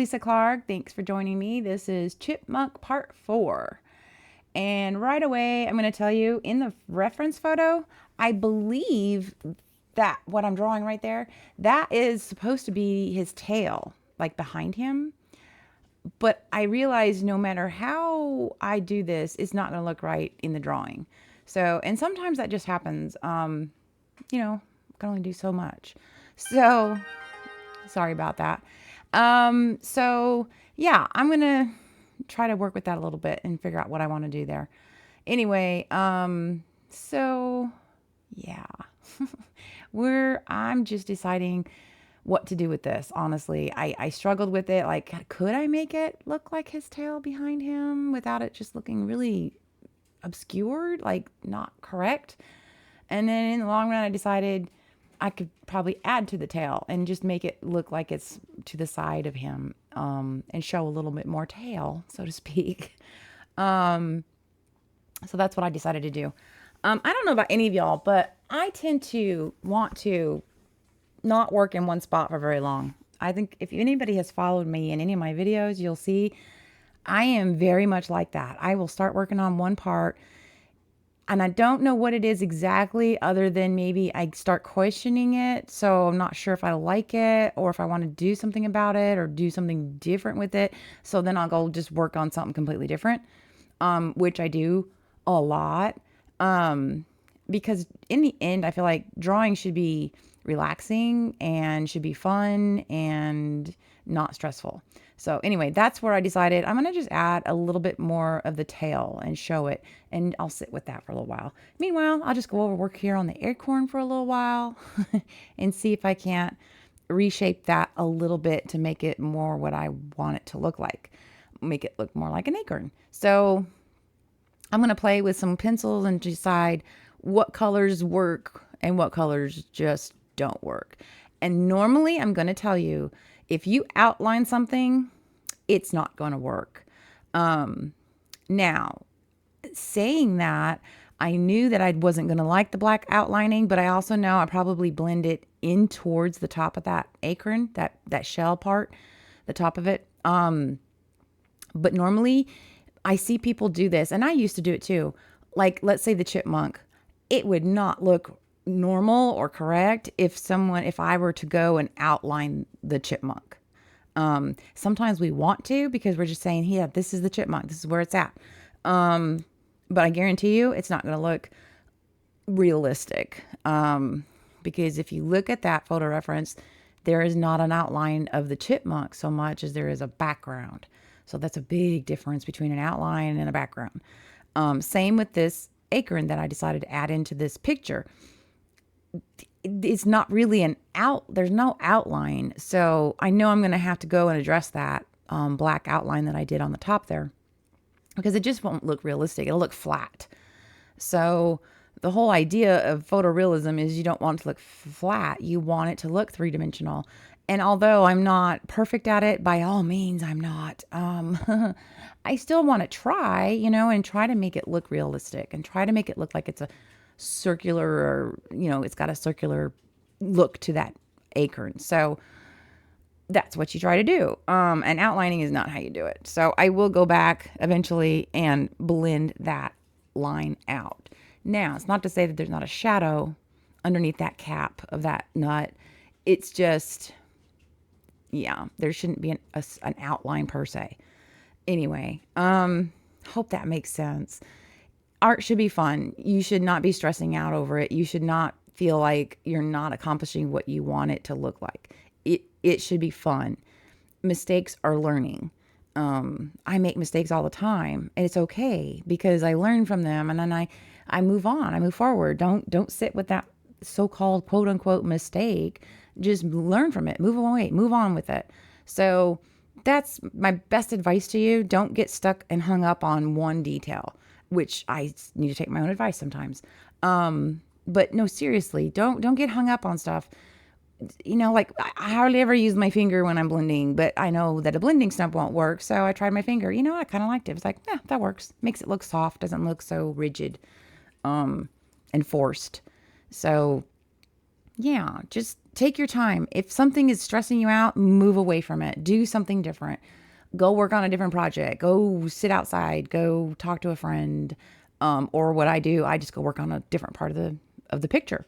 Lisa Clark. Thanks for joining me. This is Chipmunk Part 4. And right away, I'm going to tell you in the reference photo, I believe that what I'm drawing right there, that is supposed to be his tail, like behind him. But I realize no matter how I do this, it's not going to look right in the drawing. So, and sometimes that just happens. I can only do so much. So, sorry about that. So yeah, I'm going to try to work with that a little bit and figure out what I want to do there. Anyway, so yeah, I'm just deciding what to do with this. Honestly, I struggled with it. Like, could I make it look like his tail behind him without it just looking really obscured, like not correct? And then in the long run, I decided I could probably add to the tail and just make it look like it's to the side of him, and show a little bit more tail, so to speak. So that's what I decided to do. I don't know about any of y'all, but I tend to want to not work in one spot for very long. I think if anybody has followed me in any of my videos, you'll see I am very much like that. I will start working on one part and I don't know what it is exactly, other than maybe I start questioning it. So I'm not sure if I like it or if I want to do something about it or do something different with it. So then I'll go just work on something completely different, which I do a lot. Because in the end, I feel like drawing should be relaxing and should be fun and not stressful. So anyway, that's where I decided I'm going to just add a little bit more of the tail and show it. And I'll sit with that for a little while. Meanwhile, I'll just go over work here on the acorn for a little while and see if I can't reshape that a little bit to make it more what I want it to look like. Make it look more like an acorn. So I'm going to play with some pencils and decide what colors work and what colors just don't work. And normally I'm going to tell you, if you outline something, it's not going to work. Now, saying that, I knew that I wasn't going to like the black outlining, but I also know I probably blend it in towards the top of that acorn, that shell part, the top of it. But normally I see people do this, and I used to do it too. Like, let's say the chipmunk, it would not look normal or correct if I were to go and outline the chipmunk. Sometimes we want to, because we're just saying, yeah, this is the chipmunk, this is where it's at. But I guarantee you it's not going to look realistic. Because if you look at that photo reference, there is not an outline of the chipmunk so much as there is a background. So that's a big difference between an outline and a background. Same with this acorn that I decided to add into this picture. It's not really there's no outline. So I know I'm going to have to go and address that black outline that I did on the top there, because it just won't look realistic. It'll look flat. So the whole idea of photorealism is you don't want it to look flat. You want it to look three-dimensional. And although I'm not perfect at it, by all means, I'm not. I still want to try, and try to make it look realistic and try to make it look like it's a circular, or, it's got a circular look to that acorn. So that's what you try to do. And outlining is not how you do it. So I will go back eventually and blend that line out. Now, it's not to say that there's not a shadow underneath that cap of that nut. It's just, yeah, there shouldn't be an outline per se. Anyway, hope that makes sense. Art should be fun. You should not be stressing out over it. You should not feel like you're not accomplishing what you want it to look like. It should be fun. Mistakes are learning. I make mistakes all the time, and it's okay, because I learn from them, and then I move on. I move forward. Don't sit with that so-called quote unquote mistake. Just learn from it. Move away. Move on with it. So that's my best advice to you. Don't get stuck and hung up on one detail, which I need to take my own advice sometimes. But no, seriously, don't get hung up on stuff. Like, I hardly ever use my finger when I'm blending, but I know that a blending stump won't work. So I tried my finger. I kind of liked it. It's like, yeah, that works. Makes it look soft. Doesn't look so rigid, and forced. So Yeah, just take your time. If something is stressing you out, move away from it. Do something different. Go work on a different project. Go sit outside. Go talk to a friend. Or what I do, I just go work on a different part of the picture.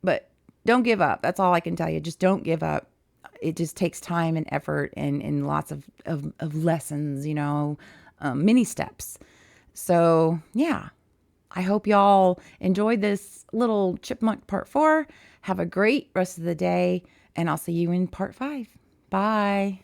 But don't give up. That's all I can tell you. Just don't give up. It just takes time and effort and lots of lessons, mini steps. So, yeah, I hope y'all enjoyed this little chipmunk part 4. Have a great rest of the day, and I'll see you in part 5. Bye.